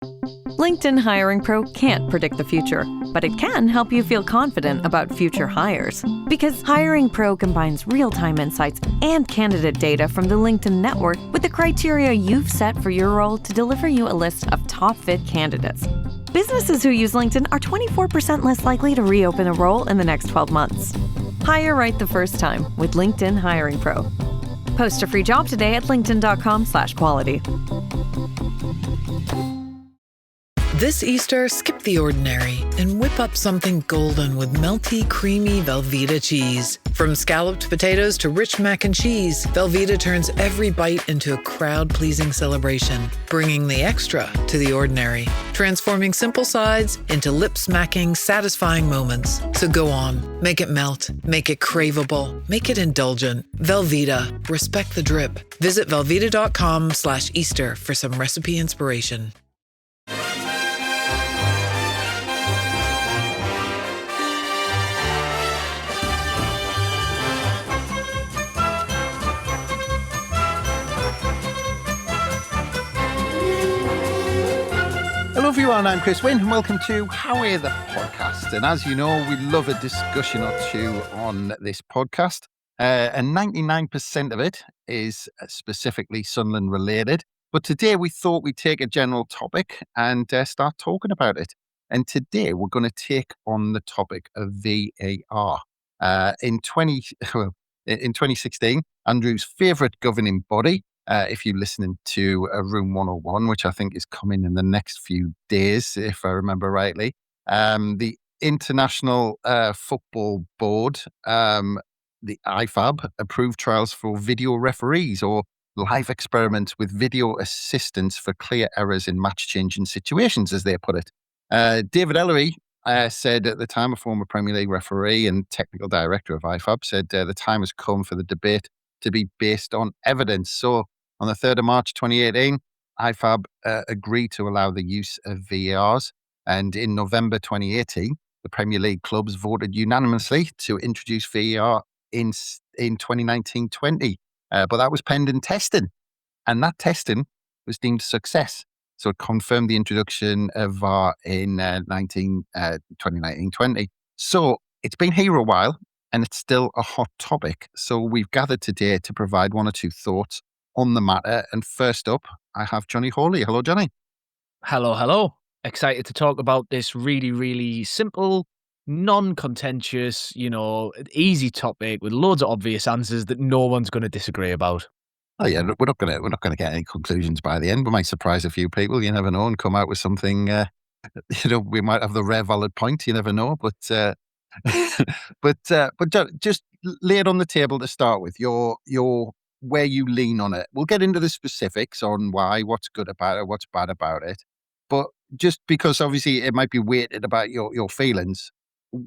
LinkedIn Hiring Pro can't predict the future, but it can help you feel confident about future hires. Because Hiring Pro combines real-time insights and candidate data from the LinkedIn network with the criteria you've set for your role to deliver you a list of top-fit candidates. Businesses who use LinkedIn are 24% less likely to reopen a role in the next 12 months. Hire right the first time with LinkedIn Hiring Pro. Post a free job today at linkedin.com/quality. This Easter, skip the ordinary and whip up something golden with melty, creamy Velveeta cheese. From scalloped potatoes to rich mac and cheese, Velveeta turns every bite into a crowd-pleasing celebration, bringing the extra to the ordinary, transforming simple sides into lip-smacking, satisfying moments. So go on, make it melt, make it craveable, make it indulgent. Velveeta, respect the drip. Visit Velveeta.com/Easter for some recipe inspiration. Hello everyone, I'm Chris Wynn and welcome to How Are the Podcast. And as you know, we love a discussion or two on this podcast. And 99% of it is specifically Sunderland related. But today we thought we'd take a general topic and start talking about it. And today we're going to take on the topic of VAR. In 2016, Andrew's favourite governing body, if you're listening to Room 101, which I think is coming in the next few days, if I remember rightly, the International Football Board, the IFAB, approved trials for video referees or live experiments with video assistance for clear errors in match-changing situations, as they put it. David Ellery said at the time, a former Premier League referee and technical director of IFAB, said the time has come for the debate to be based on evidence. So on the 3rd of March 2018, IFAB agreed to allow the use of VARs. And in November 2018, the Premier League clubs voted unanimously to introduce VAR in 2019-20. But that was pending testing. And that testing was deemed a success. So it confirmed the introduction of VAR in 2019-20. So it's been here a while and it's still a hot topic. So we've gathered today to provide one or two thoughts on the matter. And first up, I have Jonny Hawley. Hello, Jonny. Hello. Excited to talk about this really, really simple, non-contentious, easy topic with loads of obvious answers that no one's going to disagree about. Oh yeah, we're not gonna get any conclusions by the end. We might surprise a few people. You never know, and come out with something. We might have the rare valid point. You never know, but just lay it on the table to start with. Your where you lean on it. We'll get into the specifics on why, what's good about it, what's bad about it. But just because obviously it might be weighted about your feelings,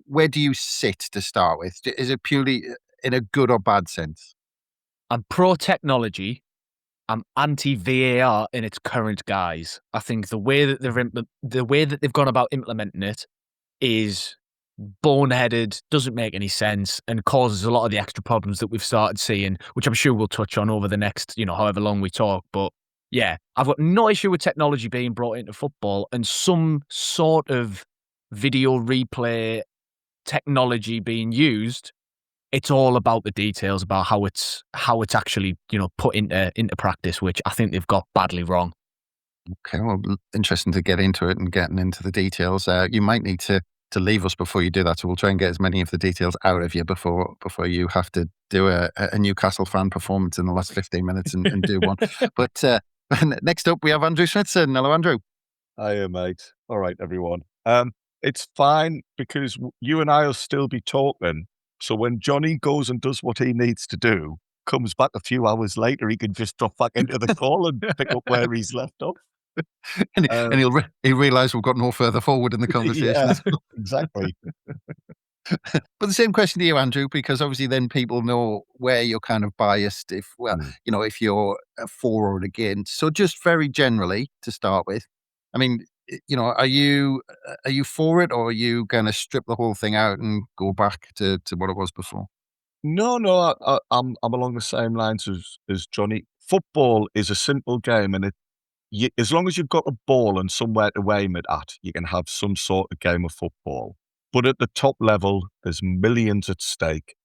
where do you sit to start with? Is it purely in a good or bad sense? I'm pro-technology. I'm anti-VAR in its current guise. I think the way that they've gone about implementing it is boneheaded, doesn't make any sense, and causes a lot of the extra problems that we've started seeing, which I'm sure we'll touch on over the next, however long we talk. But yeah, I've got no issue with technology being brought into football and some sort of video replay technology being used. It's all about the details, about how it's actually, put into practice, which I think they've got badly wrong. Okay, well, interesting to get into it and getting into the details. You might need to leave us before you do that, so we'll try and get as many of the details out of you before you have to do a Newcastle fan performance in the last 15 minutes and do one. But next up, we have Andrew Smithson. Hello, Andrew. Hiya, mate. All right, everyone. It's fine because you and I will still be talking. So when Jonny goes and does what he needs to do, comes back a few hours later, he can just drop back into the call and pick up where he's left off. and he'll realise we've got no further forward in the conversation. Yeah, exactly. But the same question to you, Andrew, because obviously then people know where you're kind of biased if you're for or against. So just very generally to start with, I mean, are you for it, or are you going to strip the whole thing out and go back to what it was before? No, I'm along the same lines as Jonny. Football is a simple game, and as long as you've got a ball and somewhere to aim it at, you can have some sort of game of football. But at the top level, there's millions at stake.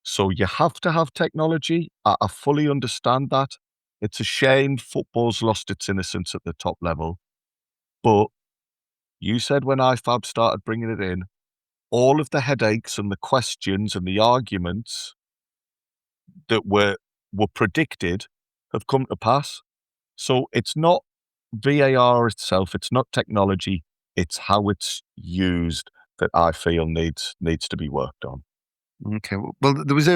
So you have to have technology. I fully understand that. It's a shame football's lost its innocence at the top level. But you said when IFAB started bringing it in, all of the headaches and the questions and the arguments that were predicted have come to pass. So it's not VAR itself, it's not technology, it's how it's used that I feel needs to be worked on. Okay. Well, there's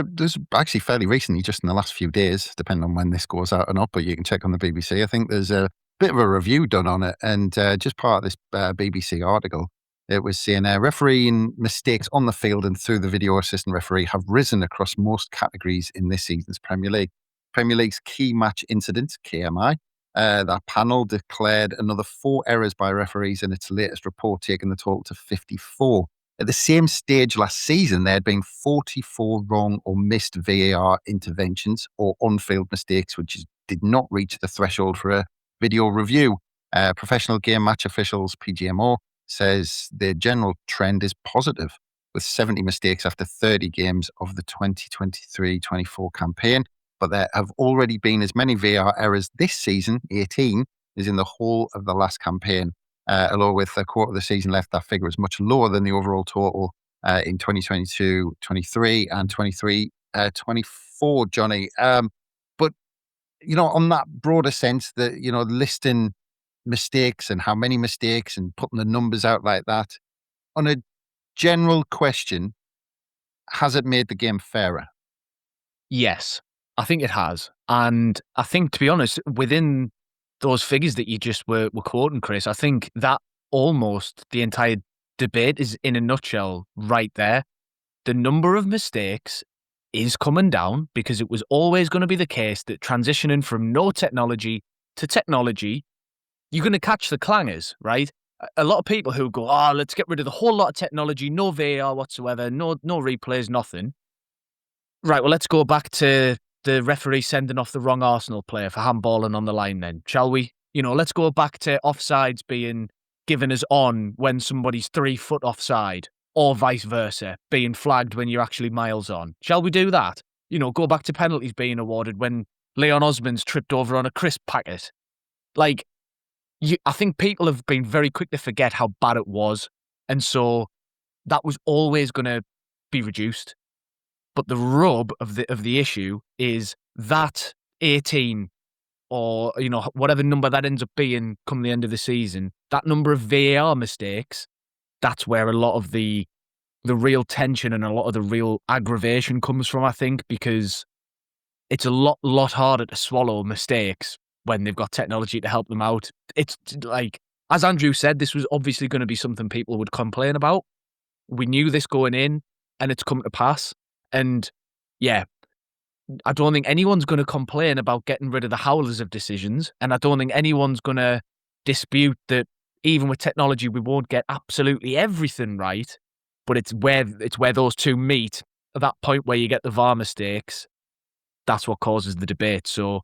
actually fairly recently, just in the last few days, depending on when this goes out or not, but you can check on the BBC. I think there's a bit of a review done on it, and just part of this BBC article, it was saying refereeing mistakes on the field and through the video assistant referee have risen across most categories in this season's Premier League. Premier League's key match incident, KMI, that panel declared another 4 errors by referees in its latest report, taking the total to 54. At the same stage last season, there had been 44 wrong or missed VAR interventions or on-field mistakes, which did not reach the threshold for a video review. Professional Game Match Officials, PGMO, says the general trend is positive, with 70 mistakes after 30 games of the 2023-24 campaign. But there have already been as many VAR errors this season, 18, as in the whole of the last campaign. Along with a quarter of the season left, that figure is much lower than the overall total in 2022-23 and 23-24, Johnny. But, on that broader sense, that, listing mistakes and how many mistakes and putting the numbers out like that, on a general question, has it made the game fairer? Yes, I think it has. And I think, to be honest, within those figures that you just were quoting, Chris, I think that almost the entire debate is in a nutshell right there. The number of mistakes is coming down because it was always going to be the case that transitioning from no technology to technology, you're going to catch the clangers, right? A lot of people who go, let's get rid of the whole lot of technology, no VAR whatsoever, no replays, nothing. Right, well, let's go back to the referee sending off the wrong Arsenal player for handballing on the line then, shall we? Let's go back to offsides being given as on when somebody's 3 foot offside, or vice versa, being flagged when you're actually miles on. Shall we do that? Go back to penalties being awarded when Leon Osman's tripped over on a crisp packet. I think people have been very quick to forget how bad it was, and so that was always going to be reduced. But the rub of the issue is that 18 or, whatever number that ends up being come the end of the season, that number of VAR mistakes, that's where a lot of the real tension and a lot of the real aggravation comes from, I think, because it's a lot harder to swallow mistakes when they've got technology to help them out. It's like, as Andrew said, this was obviously going to be something people would complain about. We knew this going in, and it's come to pass. And yeah, I don't think anyone's going to complain about getting rid of the howlers of decisions. And I don't think anyone's going to dispute that even with technology, we won't get absolutely everything right. But it's where those two meet, at that point where you get the VAR mistakes, that's what causes the debate. So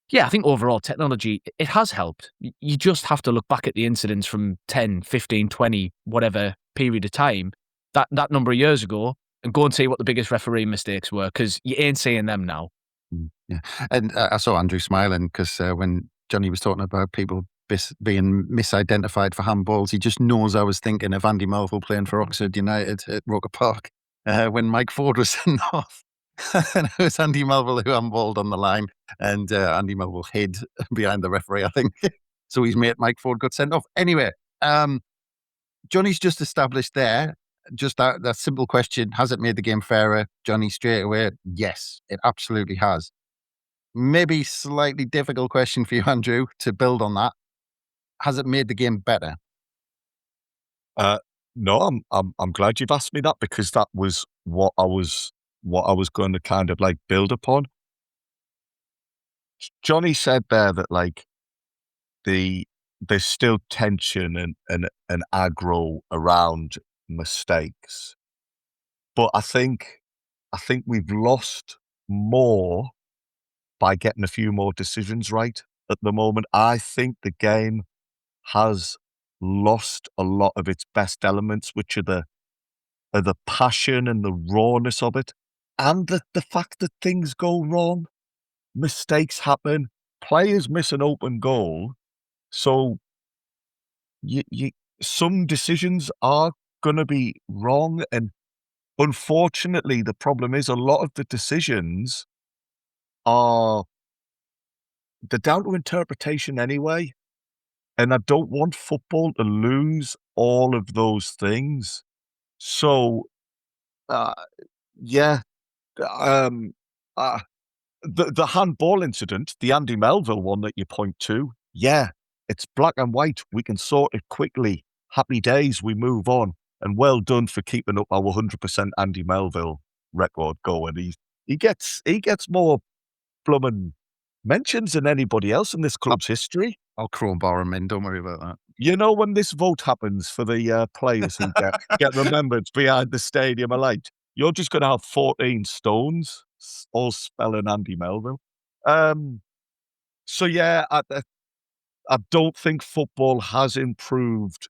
yeah, I think overall technology, it has helped. You just have to look back at the incidents from 10, 15, 20, whatever period of time, that number of years ago, and go and see what the biggest referee mistakes were, because you ain't seeing them now. Yeah. And I saw Andrew smiling because when Johnny was talking about people being misidentified for handballs, he just knows I was thinking of Andy Melville playing for Oxford United at Roker Park when Mike Ford was sent off. And it was Andy Melville who handballed on the line, and Andy Melville hid behind the referee, I think. So his mate Mike Ford got sent off. Anyway, Johnny's just established there, just that simple question, has it made the game fairer? Johnny, straight away, yes, it absolutely has. Maybe slightly difficult question for you, Andrew, to build on that. Has it made the game better? No, I'm glad you've asked me that, because that was what I was going to kind of like build upon. Johnny said there that like there's still tension and aggro around mistakes, but I think we've lost more by getting a few more decisions right at the moment. I think the game has lost a lot of its best elements, which are the passion and the rawness of it, and the fact that things go wrong, mistakes happen, players miss an open goal, so you some decisions are going to be wrong, and unfortunately, the problem is a lot of the decisions are they're down to interpretation anyway, and I don't want football to lose all of those things. So, uh, yeah, um, uh, the handball incident, the Andy Melville one that you point to, yeah, it's black and white. We can sort it quickly. Happy days. We move on. And well done for keeping up our 100% Andy Melville record going. He gets more blooming mentions than anybody else in this club's history. I'll crowbar him in. Don't worry about that. You know, when this vote happens for the players who get remembered behind the stadium of light, you're just going to have 14 stones, all spelling Andy Melville. So yeah, I don't think football has improved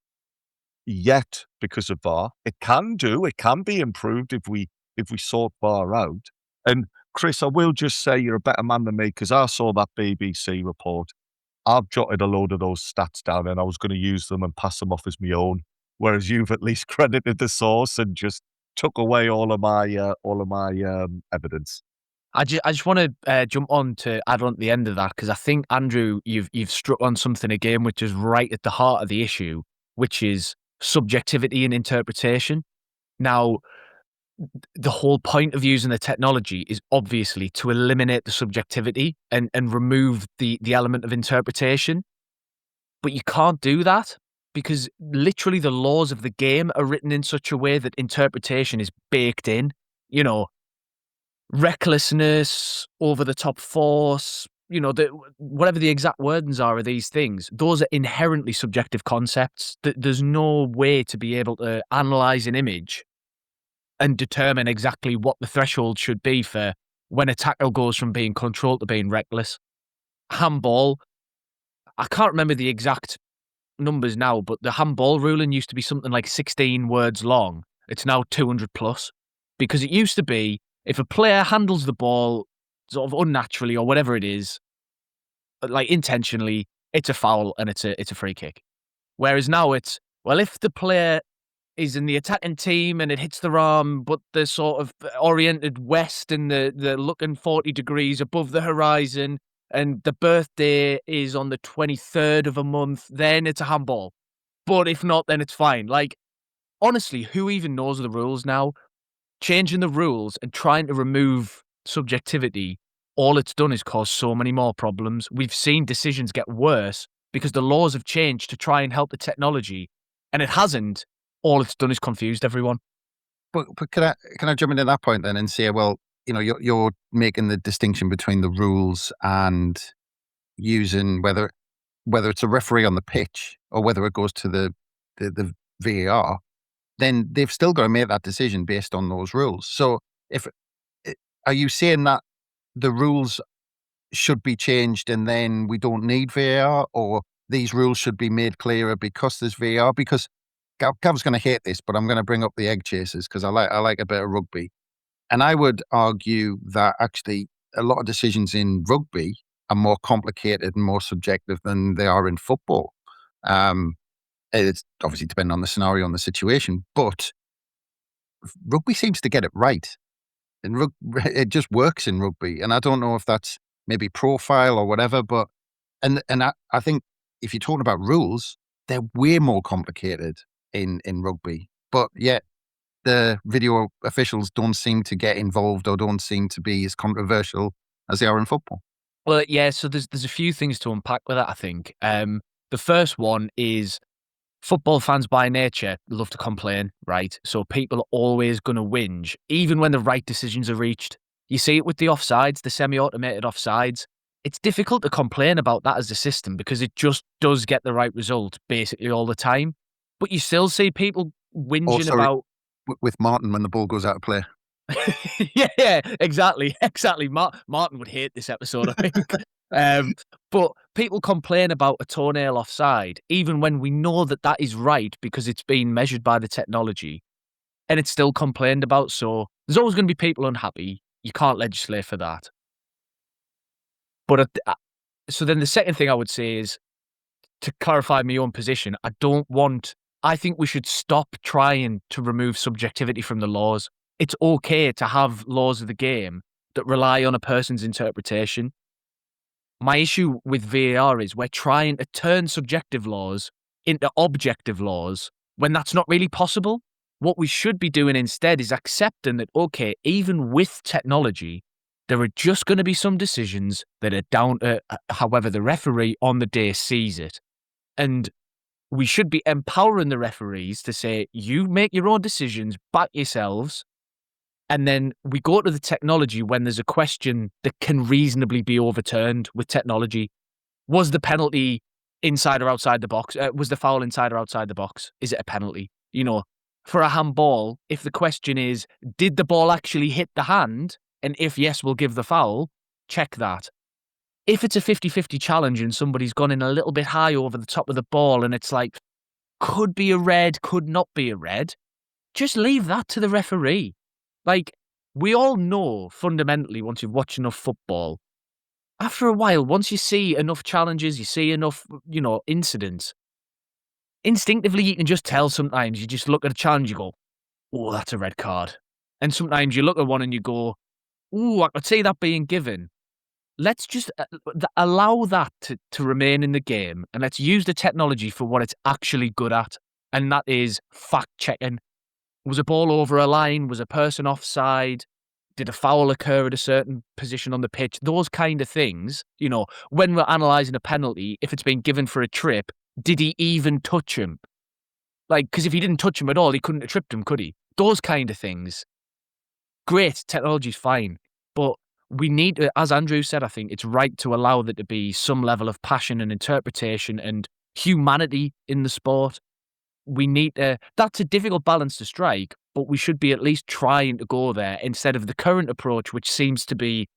yet because of VAR. It can be improved if we sort VAR out. And Chris, I will just say you're a better man than me because I saw that BBC report. I've jotted a load of those stats down and I was going to use them and pass them off as my own, whereas you've at least credited the source and just took away all of my evidence. I just want to jump on to add on at the end of that because I think, Andrew, you've struck on something again which is right at the heart of the issue, which is subjectivity and interpretation. Now, the whole point of using the technology is obviously to eliminate the subjectivity and remove the element of interpretation. But you can't do that because literally the laws of the game are written in such a way that interpretation is baked in. You know, recklessness, over the top force, whatever the exact wordings are of these things, those are inherently subjective concepts. There's no way to be able to analyze an image and determine exactly what the threshold should be for when a tackle goes from being controlled to being reckless. Handball, I can't remember the exact numbers now, but the handball ruling used to be something like 16 words long. It's now 200 plus because it used to be if a player handles the ball sort of unnaturally or whatever it is, like intentionally, it's a foul and it's a free kick. Whereas now it's, well, if the player is in the attacking team and it hits their arm, but they're sort of oriented west and they're looking 40 degrees above the horizon and the birthday is on the 23rd of a month, then it's a handball. But if not, then it's fine. Like, honestly, who even knows the rules now? Changing the rules and trying to remove subjectivity, all it's done is cause so many more problems. We've seen decisions get worse because the laws have changed to try and help the technology, and it hasn't. All it's done is confused everyone. But can I jump into that point then and say, well, you're making the distinction between the rules and using whether it's a referee on the pitch or whether it goes to the VAR, then they've still got to make that decision based on those rules. So are you saying that the rules should be changed and then we don't need VAR, or these rules should be made clearer because there's VAR? Because Gav's going to hate this, but I'm going to bring up the egg chasers because I like a bit of rugby. And I would argue that actually a lot of decisions in rugby are more complicated and more subjective than they are in football. It's obviously depending on the scenario and the situation, but rugby seems to get it right. And it just works in rugby. And I don't know if that's maybe profile or whatever, but and I think if you're talking about rules, they're way more complicated in rugby. But yet the video officials don't seem to get involved or don't seem to be as controversial as they are in football. Well, yeah, so there's a few things to unpack with that, I think. The first one is football fans by nature love to complain, right? So people are always going to whinge, even when the right decisions are reached. You see it with the offsides, the semi-automated offsides. It's difficult to complain about that as a system because it just does get the right result basically all the time. But you still see people whinging about... With Martin when the ball goes out of play. yeah, exactly. Martin would hate this episode, I think. But people complain about a toenail offside, even when we know that that is right because it's been measured by the technology, and it's still complained about. So there's always going to be people unhappy. You can't legislate for that. But so then the second thing I would say is, to clarify my own position, I think we should stop trying to remove subjectivity from the laws. It's okay to have laws of the game that rely on a person's interpretation. My issue with VAR is we're trying to turn subjective laws into objective laws when that's not really possible. What we should be doing instead is accepting that, okay, even with technology, there are just going to be some decisions that are down to however the referee on the day sees it. And we should be empowering the referees to say, you make your own decisions, back yourselves. And then we go to the technology when there's a question that can reasonably be overturned with technology. Was the penalty inside or outside the box? Was the foul inside or outside the box? Is it a penalty? You know, for a handball, if the question is, did the ball actually hit the hand? And if yes, we'll give the foul. Check that. If it's a 50-50 challenge and somebody's gone in a little bit high over the top of the ball and it's like, could be a red, could not be a red, just leave that to the referee. Like, we all know fundamentally, once you've watched enough football, after a while, once you see enough challenges, you see enough, incidents, instinctively you can just tell sometimes. You just look at a challenge, you go, oh, that's a red card. And sometimes you look at one and you go, oh, I could see that being given. Let's just allow that to remain in the game, and let's use the technology for what it's actually good at, and that is fact-checking. Was a ball over a line? Was a person offside? Did a foul occur at a certain position on the pitch? Those kind of things. When we're analysing a penalty, if it's been given for a trip, did he even touch him? Because if he didn't touch him at all, he couldn't have tripped him, could he? Those kind of things. Great, technology's fine. But we need to, as Andrew said, I think it's right to allow there to be some level of passion and interpretation and humanity in the sport. We need that's a difficult balance to strike, but we should be at least trying to go there instead of the current approach, which seems to be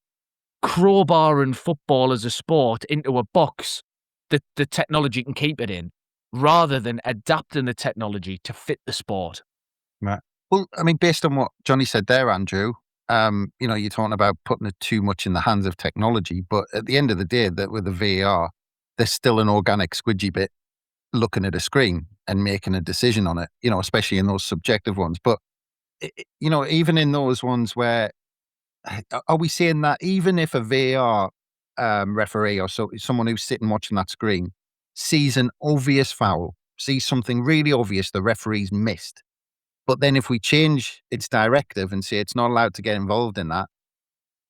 crowbarring football as a sport into a box that the technology can keep it in, rather than adapting the technology to fit the sport. Right. Well, I mean, based on what Jonny said there, Andrew, you're talking about putting it too much in the hands of technology, but at the end of the day, that with the VAR, there's still an organic squidgy bit looking at a screen and making a decision on it, especially in those subjective ones. But, even in those ones where, are we saying that even if a VAR referee or someone who's sitting watching that screen sees an obvious foul, sees something really obvious the referee's missed, but then if we change its directive and say it's not allowed to get involved in that,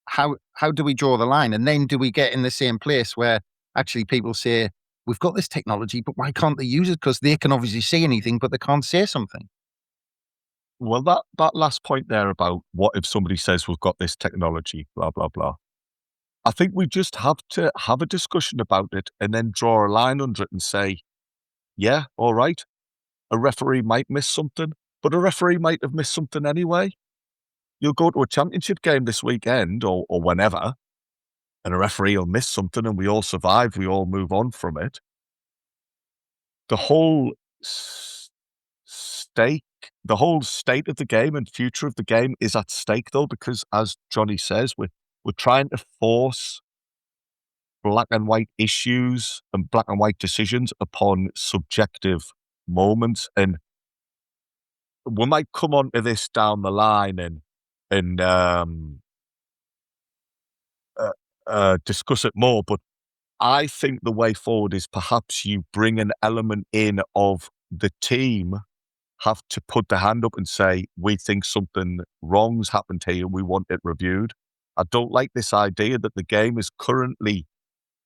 how do we draw the line? And then do we get in the same place where actually people say, we've got this technology, but why can't they use it? Because they can obviously see anything, but they can't say something. Well, that last point there about what if somebody says we've got this technology, blah, blah, blah. I think we just have to have a discussion about it and then draw a line under it and say, yeah, all right, a referee might miss something, but a referee might have missed something anyway. You'll go to a championship game this weekend or whenever, and a referee will miss something and we all survive, we all move on from it. The whole state of the game and future of the game is at stake, though, because as Jonny says, we're trying to force black and white issues and black and white decisions upon subjective moments. And we might come on to this down the line and discuss it more, but I think the way forward is perhaps you bring an element in of the team have to put their hand up and say, we think something wrong's happened here, we want it reviewed. I don't like this idea that the game is currently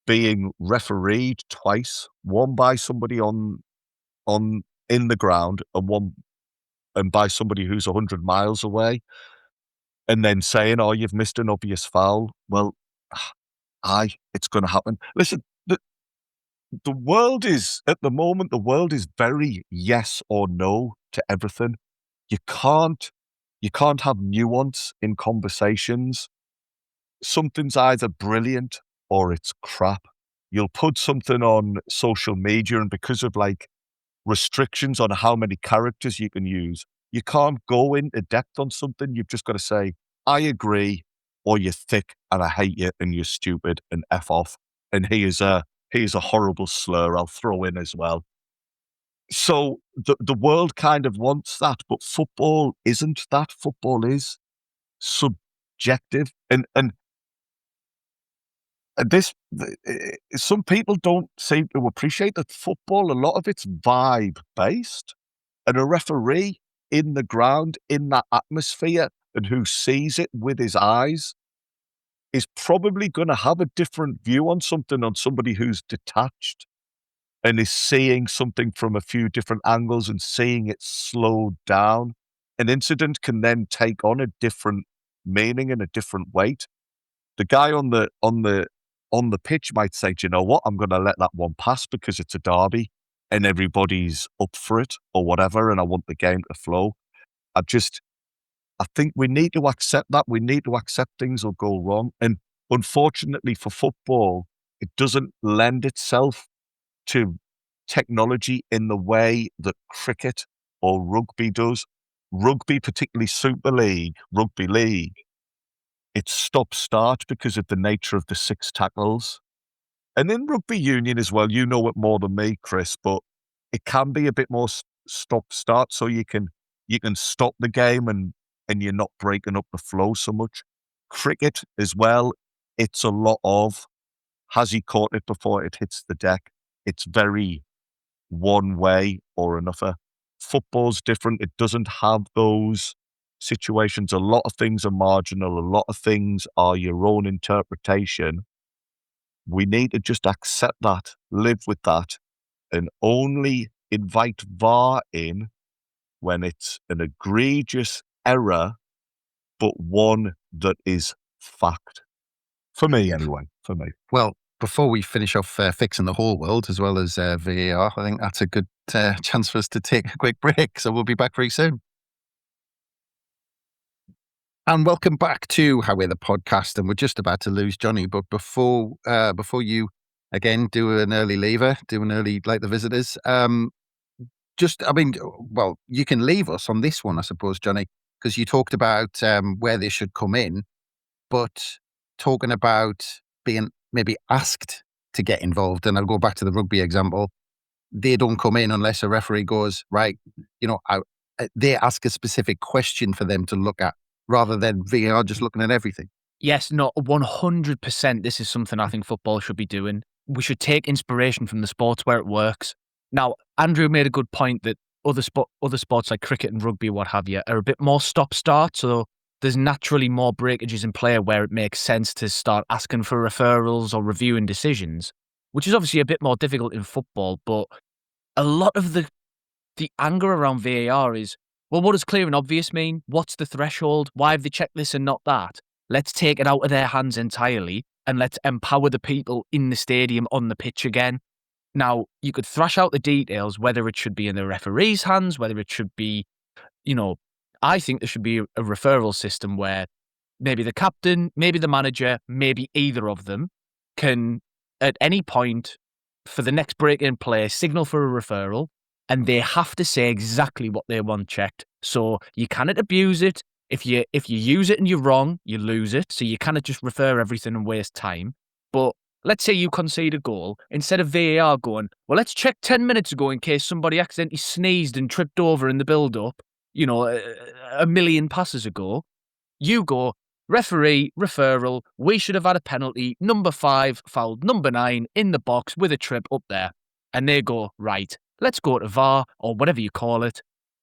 being refereed twice, one by somebody in the ground and by somebody who's 100 miles away, and then saying, oh, you've missed an obvious foul. Well, it's going to happen. Listen, the world is, at the moment, the world is very yes or no to everything. You can't have nuance in conversations. Something's either brilliant or it's crap. you'll put something on social media, and because of like restrictions on how many characters you can use, you can't go into depth on something. You've just got to say, I agree, or you're thick and I hate you and you're stupid and F off. And here's a horrible slur I'll throw in as well. So the world kind of wants that, but football isn't that. Football is subjective. And some people don't seem to appreciate that football, a lot of it's vibe based, and a referee in the ground, in that atmosphere, and who sees it with his eyes is probably going to have a different view on something on somebody who's detached and is seeing something from a few different angles and seeing it slowed down. An incident can then take on a different meaning and a different weight. The guy on the pitch might say, do you know what? I'm going to let that one pass because it's a derby and everybody's up for it or whatever, and I want the game to flow. I think we need to accept that. We need to accept things will go wrong. And unfortunately for football, it doesn't lend itself to technology in the way that cricket or rugby does. Rugby, particularly Super League, Rugby League, it's stop-start because of the nature of the 6 tackles. And in rugby union as well, you know it more than me, Chris, but it can be a bit more stop-start, so you can stop the game and you're not breaking up the flow so much. Cricket as well, it's a lot of, has he caught it before it hits the deck? It's very one way or another. Football's different. It doesn't have those situations. A lot of things are marginal. A lot of things are your own interpretation. We need to just accept that, live with that, and only invite VAR in when it's an egregious error, but one that is fact. For me, anyway. For me. Well, before we finish off fixing the whole world as well as VAR, I think that's a good chance for us to take a quick break. So we'll be back very soon. And welcome back to How We're the Podcast. And we're just about to lose Jonny. But before you, again, do an early leaver, do an early, like the visitors, you can leave us on this one, I suppose, Jonny, because you talked about where they should come in, but talking about being maybe asked to get involved. And I'll go back to the rugby example. They don't come in unless a referee goes, right, they ask a specific question for them to look at rather than VAR just looking at everything. Yes, no, 100%. This is something I think football should be doing. We should take inspiration from the sports where it works. Now, Andrew made a good point that other sports like cricket and rugby, what have you, are a bit more stop-start. So there's naturally more breakages in play where it makes sense to start asking for referrals or reviewing decisions, which is obviously a bit more difficult in football. But a lot of the anger around VAR is, well, what does clear and obvious mean? What's the threshold? Why have they checked this and not that? Let's take it out of their hands entirely and let's empower the people in the stadium on the pitch again. Now, you could thrash out the details, whether it should be in the referee's hands, whether it should be, I think there should be a referral system where maybe the captain, maybe the manager, maybe either of them can, at any point for the next break in play, signal for a referral, and they have to say exactly what they want checked. So you cannot abuse it. If you use it and you're wrong, you lose it. So you cannot just refer everything and waste time. But let's say you concede a goal, instead of VAR going, well, let's check 10 minutes ago in case somebody accidentally sneezed and tripped over in the build-up, a million passes ago. You go, referee, referral, we should have had a penalty, number 5 fouled number 9 in the box with a trip up there. And they go, right, let's go to VAR or whatever you call it.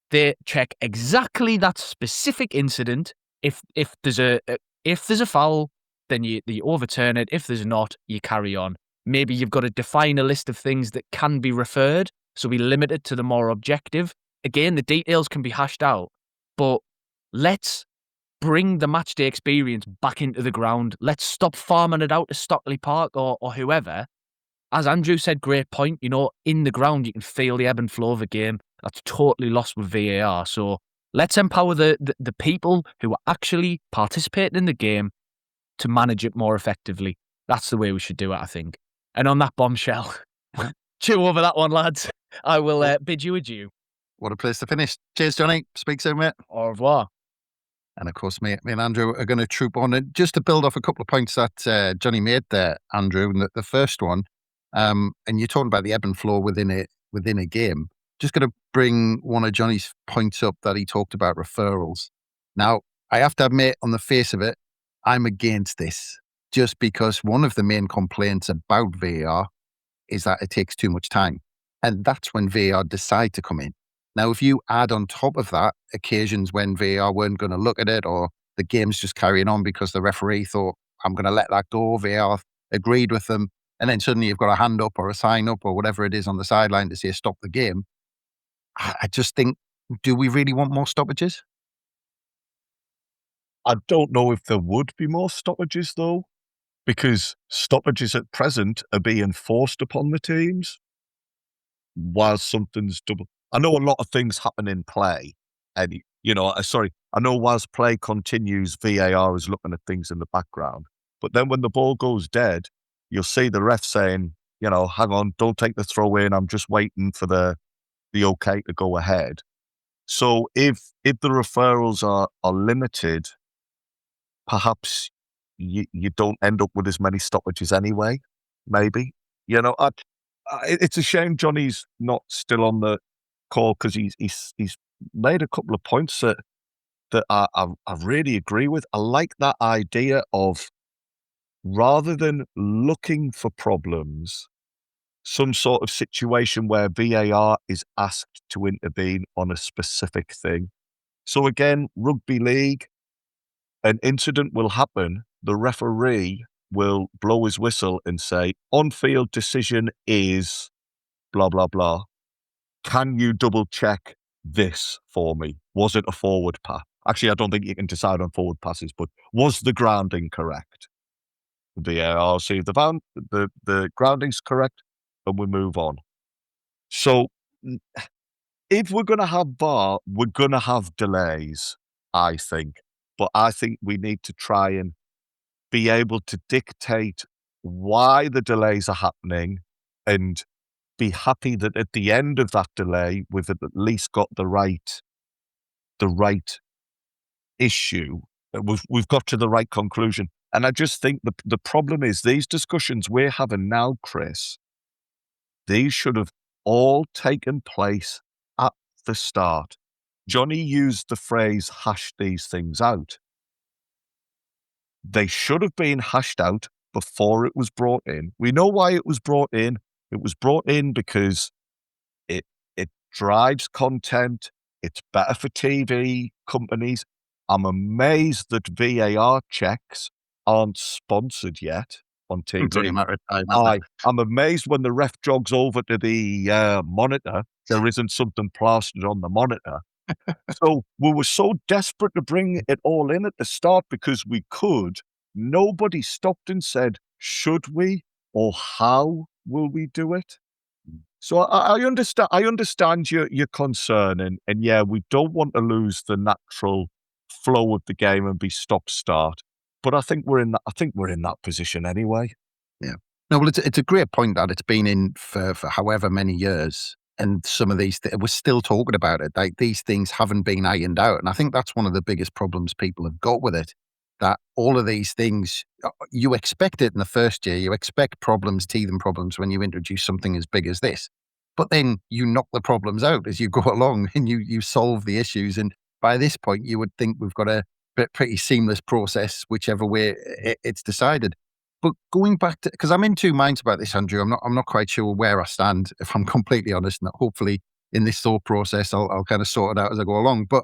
They check exactly that specific incident. If there's a foul, then you overturn it. If there's not, you carry on. Maybe you've got to define a list of things that can be referred, so we limit it to the more objective. Again, the details can be hashed out, but let's bring the matchday experience back into the ground. Let's stop farming it out to Stockley Park or whoever. As Andrew said, great point, in the ground you can feel the ebb and flow of a game. That's totally lost with VAR. So let's empower the people who are actually participating in the game to manage it more effectively. That's the way we should do it, I think. And on that bombshell, chew over that one, lads. I will bid you adieu. What a place to finish. Cheers, Johnny. Speak soon, mate. Au revoir. And of course, me and Andrew are going to troop on. And just to build off a couple of points that Johnny made there, Andrew, and the first one, and you're talking about the ebb and flow within a game. Just going to bring one of Johnny's points up that he talked about referrals. Now, I have to admit, on the face of it, I'm against this, just because one of the main complaints about VAR is that it takes too much time. And that's when VAR decide to come in. Now, if you add on top of that occasions when VAR weren't going to look at it, or the game's just carrying on because the referee thought, I'm going to let that go, VAR agreed with them, and then suddenly you've got a hand up or a sign up or whatever it is on the sideline to say stop the game. I just think, do we really want more stoppages? I don't know if there would be more stoppages, though, because stoppages at present are being forced upon the teams while something's double. I know a lot of things happen in play, and I know whilst play continues, VAR is looking at things in the background. But then when the ball goes dead, you'll see the ref saying, hang on, don't take the throw in. I'm just waiting for the okay to go ahead. So if the referrals are limited, perhaps you don't end up with as many stoppages anyway. Maybe, it's a shame Johnny's not still on the call, because he's made a couple of points that I really agree with. I like that idea of, rather than looking for problems, some sort of situation where VAR is asked to intervene on a specific thing. So again, rugby league, an incident will happen. The referee will blow his whistle and say, on-field decision is blah, blah, blah. Can you double check this for me? Was it a forward pass? Actually, I don't think you can decide on forward passes, but was the grounding correct? VAR see if the grounding's correct, and we move on. So if we're going to have VAR, we're going to have delays, I think. But I think we need to try and be able to dictate why the delays are happening, and be happy that at the end of that delay, we've at least got the right issue. We've got to the right conclusion. And I just think the problem is, these discussions we're having now, Chris, these should have all taken place at the start. Johnny used the phrase hash these things out. They should have been hashed out before it was brought in. We know why it was brought in. It was brought in because it drives content. It's better for TV companies. I'm amazed that VAR checks aren't sponsored yet on TV. It's only a matter of time, isn't it? I'm amazed when the ref jogs over to the monitor, there isn't something plastered on the monitor. So we were so desperate to bring it all in at the start because we could. Nobody stopped and said, should we, or how will we do it? So I understand your concern, and yeah, we don't want to lose the natural flow of the game and be stop-start. But I think we're in that position anyway. Yeah. No, well, it's a great point that it's been in for however many years, and some of these we're still talking about it. Like, these things haven't been ironed out, and I think that's one of the biggest problems people have got with it. That all of these things, you expect it in the first year, you expect teething problems when you introduce something as big as this. But then you knock the problems out as you go along, and you solve the issues. And by this point, you would think we've got a pretty seamless process, whichever way it's decided. But going back to, because I'm in two minds about this, Andrew, I'm not quite sure where I stand, if I'm completely honest. And hopefully in this thought process, I'll kind of sort it out as I go along. But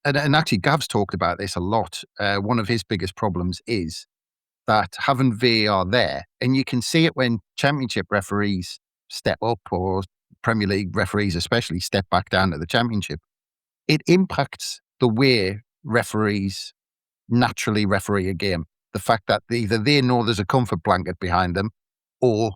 and actually, Gav's talked about this a lot. One of his biggest problems is that having VAR there, and you can see it when Championship referees step up, or Premier League referees especially step back down to the Championship, it impacts the way referees naturally referee a game. The fact that either they know there's a comfort blanket behind them, or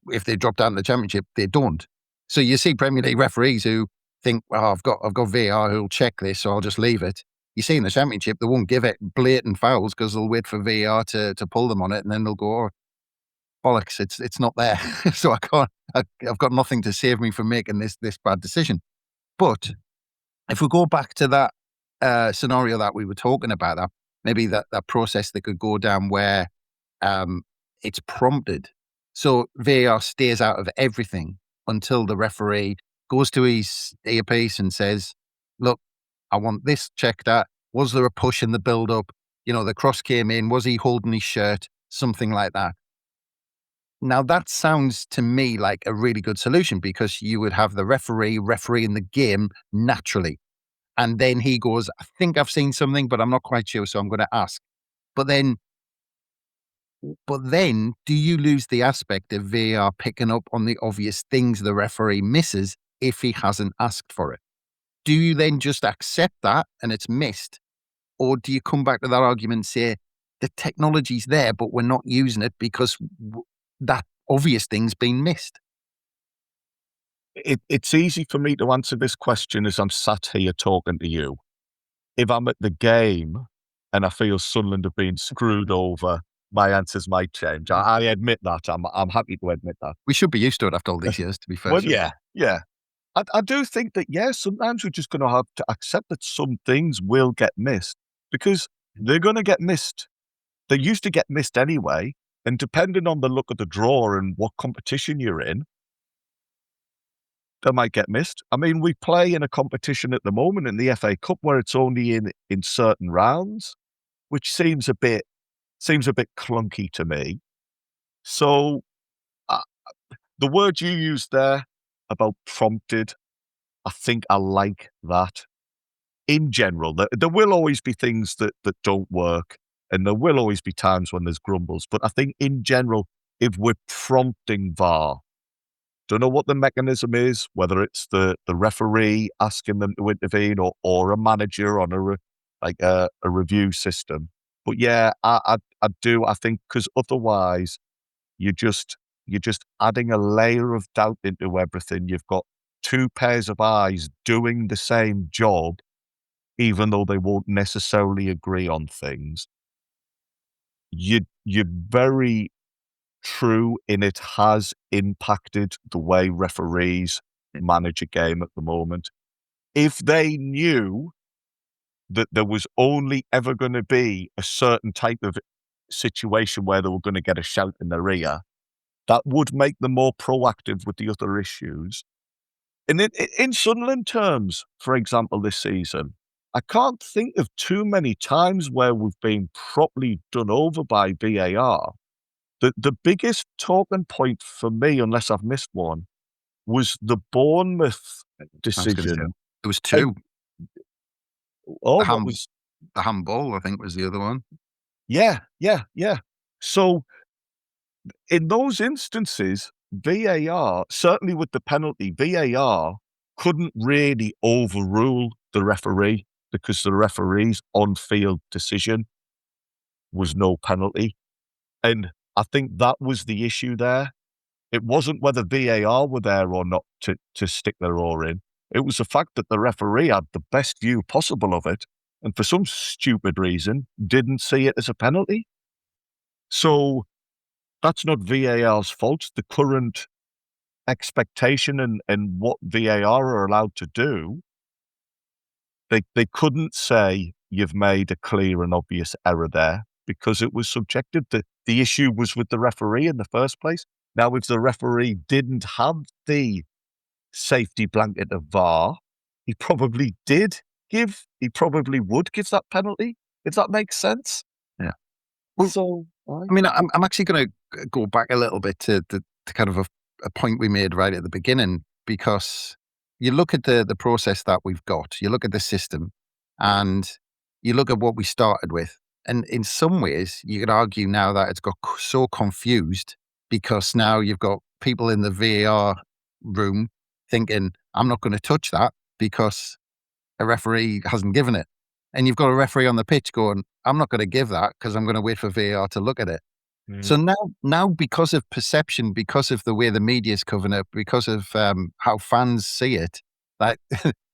if they drop down to the Championship, they don't. So you see Premier League referees who think, well, I've got VAR who'll check this, so I'll just leave it. You see in the Championship, they won't give it blatant fouls because they'll wait for VAR to pull them on it, and then they'll go, oh, bollocks, it's not there. So I've got nothing to save me from making this bad decision. But if we go back to that scenario that we were talking about, that maybe that process that could go down where it's prompted. So VAR stays out of everything until the referee goes to his earpiece and says, look, I want this checked out. Was there a push in the build-up? The cross came in. Was he holding his shirt? Something like that. Now, that sounds to me like a really good solution, because you would have the referee in the game naturally. And then he goes, I think I've seen something, but I'm not quite sure, so I'm going to ask. But then, do you lose the aspect of VAR picking up on the obvious things the referee misses if he hasn't asked for it? Do you then just accept that and it's missed? Or do you come back to that argument and say, the technology's there, but we're not using it because that obvious thing's been missed? It's easy for me to answer this question as I'm sat here talking to you. If I'm at the game and I feel Sunderland have been screwed over, my answers might change. I admit that. I'm happy to admit that. We should be used to it after all these years, to be fair. Well, yeah. I do think that, sometimes we're just going to have to accept that some things will get missed, because they're going to get missed. They used to get missed anyway. And depending on the look of the draw and what competition you're in, they might get missed. I mean, we play in a competition at the moment in the FA Cup where it's only in certain rounds, which seems a bit clunky to me. So the word you used there about prompted, I think I like that. In general, there will always be things that don't work, and there will always be times when there's grumbles. But I think in general, if we're prompting VAR, don't know what the mechanism is, whether it's the referee asking them to intervene or a manager on a review system. But yeah, I do. I think, because otherwise you're just adding a layer of doubt into everything. You've got two pairs of eyes doing the same job, even though they won't necessarily agree on things. You're very true in it has impacted the way referees manage a game at the moment. If they knew that there was only ever going to be a certain type of situation where they were going to get a shout in their ear, that would make them more proactive with the other issues. And in Sunderland terms, for example, this season, I can't think of too many times where we've been properly done over by VAR. The biggest talking point for me, unless I've missed one, was the Bournemouth decision. There was two. The handball, I think, was the other one. Yeah. So in those instances, VAR, certainly with the penalty, VAR couldn't really overrule the referee, because the referee's on-field decision was no penalty. And I think that was the issue there. It wasn't whether VAR were there or not to stick their oar in. It was the fact that the referee had the best view possible of it, and for some stupid reason didn't see it as a penalty. So that's not VAR's fault. The current expectation and what VAR are allowed to do, they couldn't say you've made a clear and obvious error there, because it was subjective. The issue was with the referee in the first place. Now, if the referee didn't have the safety blanket of VAR, he probably would give that penalty, if that makes sense. Yeah. Well, so, I mean, I'm actually going to go back a little bit to kind of a point we made right at the beginning, because you look at the process that we've got, you look at the system, and you look at what we started with. And in some ways, you could argue now that it's got so confused, because now you've got people in the VAR room thinking, I'm not going to touch that because a referee hasn't given it. And you've got a referee on the pitch going, I'm not going to give that because I'm going to wait for VAR to look at it. So now, because of perception, because of the way the media's covering it, because of how fans see it, like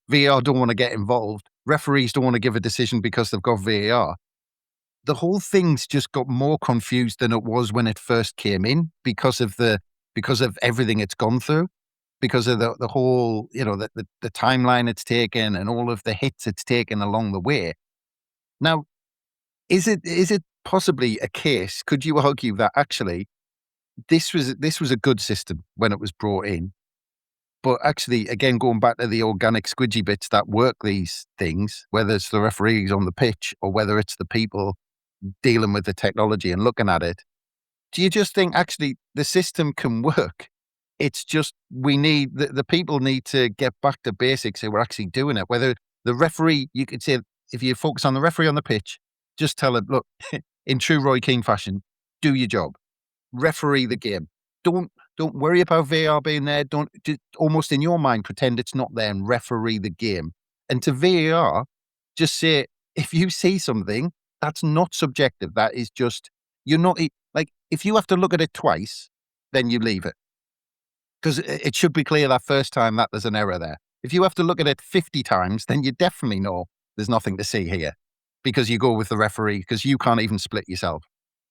VAR don't want to get involved. Referees don't want to give a decision because they've got VAR. the whole thing's just got more confused than it was when it first came in because of everything it's gone through, because of the whole, the timeline it's taken and all of the hits it's taken along the way. Now, is it possibly a case? Could you argue that actually this was a good system when it was brought in, but actually, again, going back to the organic squidgy bits that work these things, whether it's the referees on the pitch or whether it's the people dealing with the technology and looking at it, do you just think actually the system can work? It's just we need the people need to get back to basics so we're actually doing it. Whether the referee, you could say, if you focus on the referee on the pitch, just tell him, look, in true Roy Keane fashion, do your job, referee the game. Don't worry about VAR being there. Don't just almost in your mind pretend it's not there and referee the game. And to VAR, just say if you see something that's not subjective, that is just you're not like if you have to look at it twice, then you leave it because it should be clear that first time that there's an error there. If you have to look at it 50 times, then you definitely know there's nothing to see here because you go with the referee because you can't even split yourself.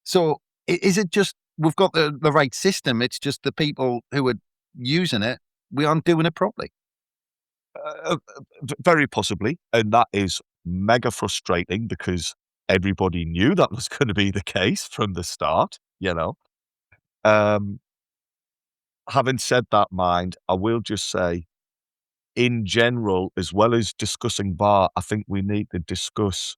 So is it just we've got the right system? It's just the people who are using it, we aren't doing it properly. Very possibly. And that is mega frustrating because everybody knew that was going to be the case from the start, Having said that, mind, I will just say, in general, as well as discussing VAR, I think we need to discuss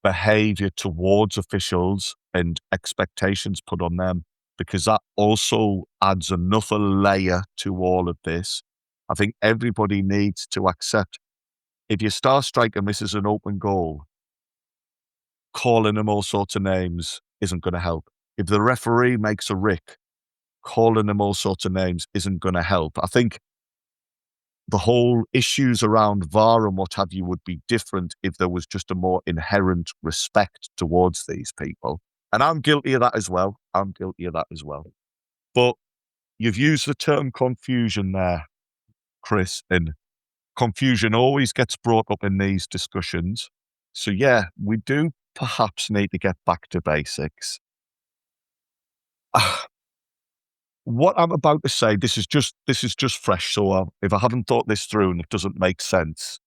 behavior towards officials and expectations put on them, because that also adds another layer to all of this. I think everybody needs to accept if your star striker misses an open goal, calling him all sorts of names isn't going to help. If the referee makes a rick, calling him all sorts of names isn't going to help. I think the whole issues around VAR and what have you would be different if there was just a more inherent respect towards these people. And I'm guilty of that as well. But you've used the term confusion there, Chris, and confusion always gets brought up in these discussions. So yeah, we do perhaps need to get back to basics. What I'm about to say, this is just fresh. So if I haven't thought this through and it doesn't make sense,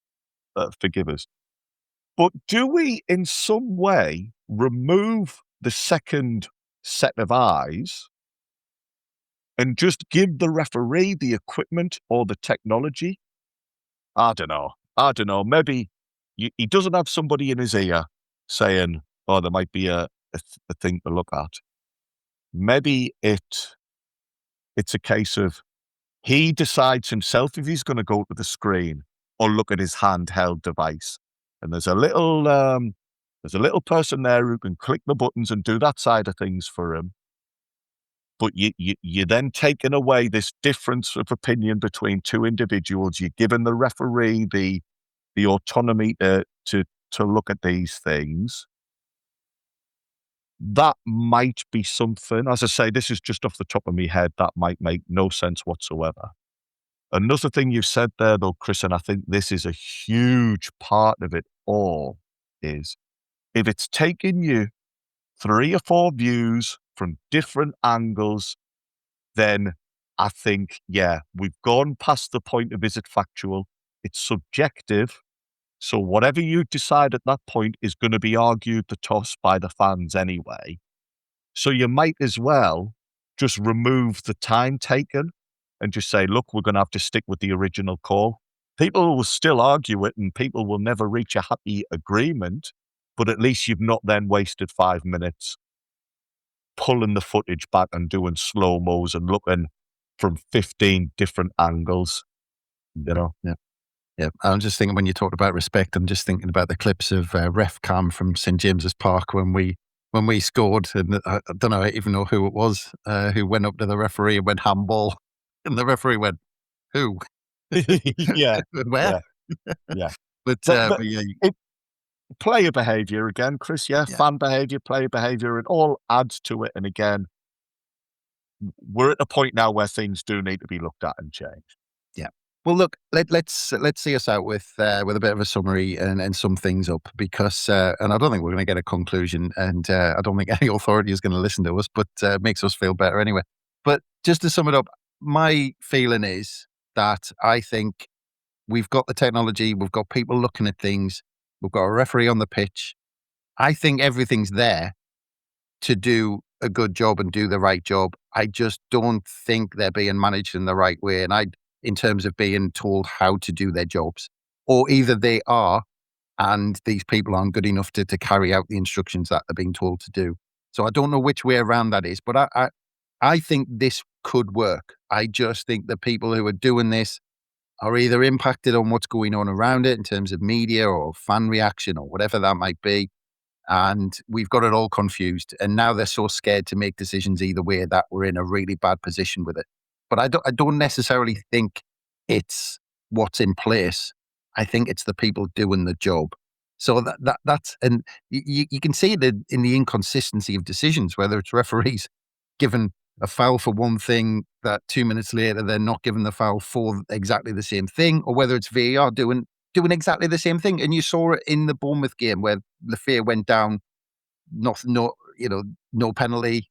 forgive us. But do we, in some way, remove the second set of eyes and just give the referee the equipment or the technology? I don't know. Maybe he doesn't have somebody in his ear saying, "Oh, there might be a thing to look at." Maybe it's a case of he decides himself if he's going to go to the screen or look at his handheld device. And there's a little person there who can click the buttons and do that side of things for him. But you're then taking away this difference of opinion between two individuals. You're giving the referee the autonomy to look at these things. That might be something. As I say, this is just off the top of my head. That might make no sense whatsoever. Another thing you said there, though, Chris, and I think this is a huge part of it all, is if it's taking you 3 or 4 views from different angles, then I think, yeah, we've gone past the point of is it factual? It's subjective. So whatever you decide at that point is going to be argued the toss by the fans anyway. So you might as well just remove the time taken and just say, look, we're going to have to stick with the original call. People will still argue it and people will never reach a happy agreement, but at least you've not then wasted 5 minutes pulling the footage back and doing slow-mos and looking from 15 different angles, Yeah. Yeah, I'm just thinking when you talked about respect, I'm just thinking about the clips of Ref Cam from St James's Park when we scored, and I don't know even know who it was who went up to the referee and went handball, and the referee went, "Who? Yeah. Where?" Yeah. But yeah, player behaviour again, Chris. Yeah, fan behaviour, player behaviour, it all adds to it. And again, we're at a point now where things do need to be looked at and changed. Yeah. Well, look, let's see us out with a bit of a summary and sum things up because, and I don't think we're going to get a conclusion, and I don't think any authority is going to listen to us, but it makes us feel better anyway. But just to sum it up, my feeling is that I think we've got the technology, we've got people looking at things, we've got a referee on the pitch. I think everything's there to do a good job and do the right job. I just don't think they're being managed in the right way. And in terms of being told how to do their jobs, or either they are, and these people aren't good enough to carry out the instructions that they're being told to do. So I don't know which way around that is, but I think this could work. I just think the people who are doing this are either impacted on what's going on around it in terms of media or fan reaction or whatever that might be. And we've got it all confused. And now they're so scared to make decisions either way that we're in a really bad position with it. But I don't necessarily think it's what's in place. I think it's the people doing the job. So that's, and you can see it in the inconsistency of decisions, whether it's referees given a foul for one thing that 2 minutes later they're not given the foul for exactly the same thing, or whether it's VAR doing exactly the same thing. And you saw it in the Bournemouth game where Lafayette went down, no penalty,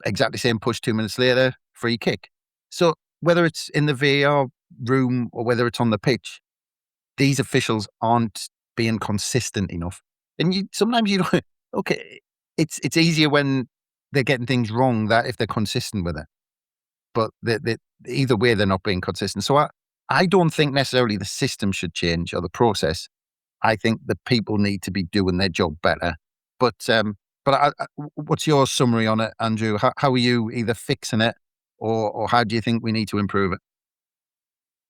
exactly same push 2 minutes later, free kick. So whether it's in the VAR room or whether it's on the pitch, these officials aren't being consistent enough. And sometimes you don't, okay, it's easier when they're getting things wrong that if they're consistent with it. But either way, they're not being consistent. So I don't think necessarily the system should change or the process. I think the people need to be doing their job better. But what's your summary on it, Andrew? How are you either fixing it or how do you think we need to improve it?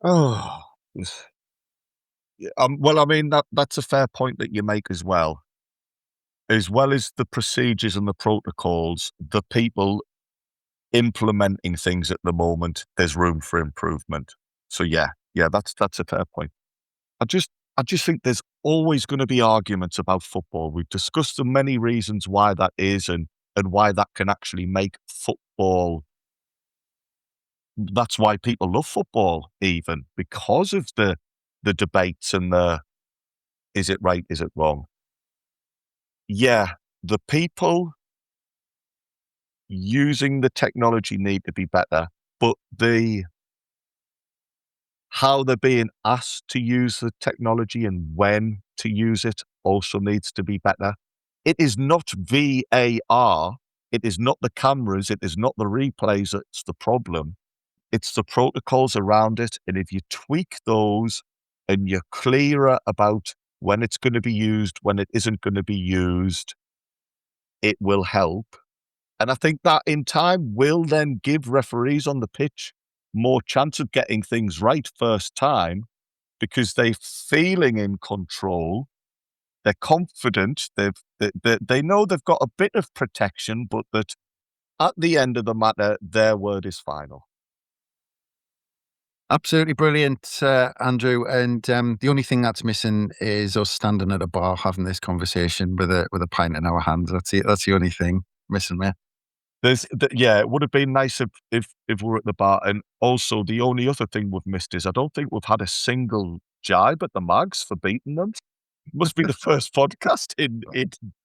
Oh, well, I mean, that's a fair point that you make as well. As well as the procedures and the protocols, the people implementing things at the moment, there's room for improvement. So yeah, that's a fair point. I just think there's always going to be arguments about football. We've discussed the many reasons why that is and why that can actually make football. That's why people love football, even because of the debates and is it right, is it wrong? Yeah, the people using the technology need to be better, but how they're being asked to use the technology and when to use it also needs to be better. It is not VAR. It is not the cameras. It is not the replays that's the problem. It's the protocols around it. And if you tweak those and you're clearer about when it's going to be used, when it isn't going to be used, it will help. And I think that in time will then give referees on the pitch more chance of getting things right first time because they're feeling in control. They're confident. They know they've got a bit of protection, but that at the end of the matter, their word is final. Absolutely brilliant, Andrew. And the only thing that's missing is us standing at a bar having this conversation with a pint in our hands. That's the only thing missing, mate. It would have been nice if we were at the bar. And also, the only other thing we've missed is I don't think we've had a single jibe at the Mags for beating them. It must be the first podcast in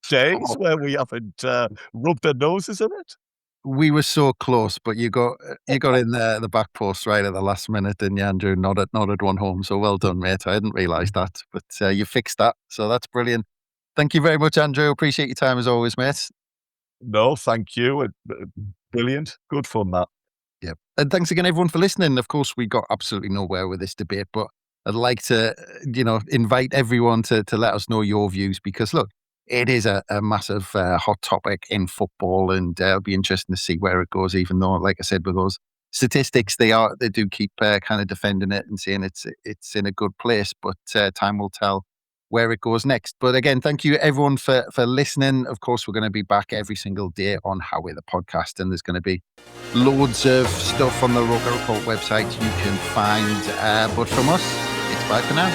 days where we haven't rubbed our noses in it. We were so close, but you got in there the back post right at the last minute, didn't you, Andrew? Nodded one home. So well done, mate. I hadn't realised that, but you fixed that. So that's brilliant. Thank you very much, Andrew. Appreciate your time as always, mate. No, thank you. Brilliant. Good fun, that. Yeah. And thanks again, everyone, for listening. Of course, we got absolutely nowhere with this debate, but I'd like to, invite everyone to let us know your views because, look, it is a massive hot topic in football, and it'll be interesting to see where it goes. Even though, like I said, with those statistics, they do keep kind of defending it and saying it's in a good place, but time will tell where it goes next. But again, thank you everyone for listening. Of course, we're going to be back every single day on How We're the Podcast, and there's going to be loads of stuff on the Roker Report website you can find. But from us, it's bye for now.